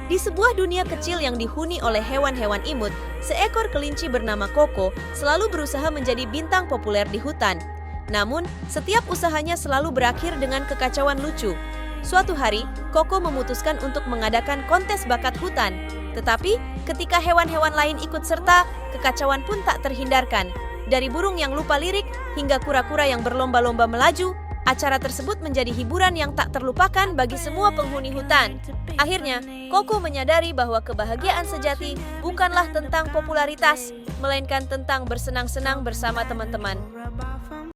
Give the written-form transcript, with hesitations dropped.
Di sebuah dunia kecil yang dihuni oleh hewan-hewan imut, seekor kelinci bernama Koko selalu berusaha menjadi bintang populer di hutan. Namun, setiap usahanya selalu berakhir dengan kekacauan lucu. Suatu hari, Koko memutuskan untuk mengadakan kontes bakat hutan. Tetapi, ketika hewan-hewan lain ikut serta, kekacauan pun tak terhindarkan. Dari burung yang lupa lirik hingga kura-kura yang berlomba-lomba melaju, acara tersebut menjadi hiburan yang tak terlupakan bagi semua penghuni hutan. Akhirnya, Koko menyadari bahwa kebahagiaan sejati bukanlah tentang popularitas, melainkan tentang bersenang-senang bersama teman-teman.